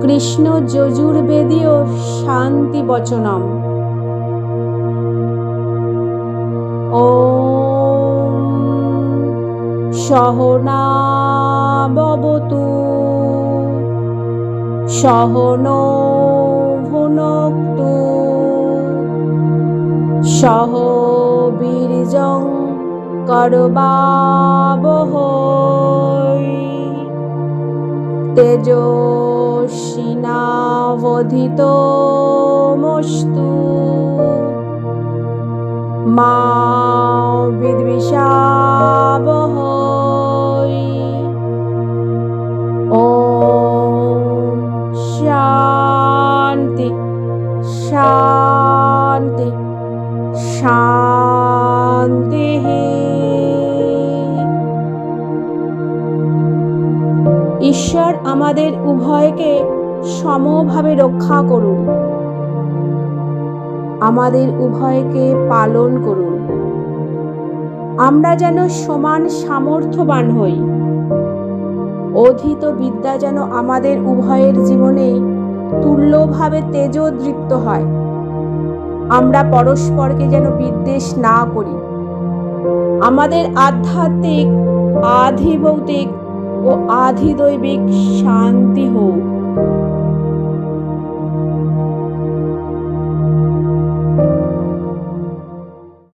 কৃষ্ণ যজুর্বেদীয় শান্তি বচনম। ওম সহনা ভবতু সহনৌ ভুনক্তু সহ বীর্যং করবাবহৈ তেজস্বিনাবধিতমস্তু মা বিদ্বিষাবহৈ। ওম শান্তি শান্তি শান্তি। ঈশ্বর আমাদের উভয়কে সমভাবে রক্ষা করুন, আমাদের উভয়কে পালন করুন। আমরা যেন সমান সামর্থ্যবান হই। অধীত বিদ্যা যেন আমাদের উভয়ের জীবনে তুল্যভাবে তেজোদৃপ্ত হয়। আমরা পরস্পরকে যেন বিদ্বেষ না করি। আমাদের আধ্যাত্মিক, আধিভৌতিক ও আধিদৈবিক শান্তি হোক।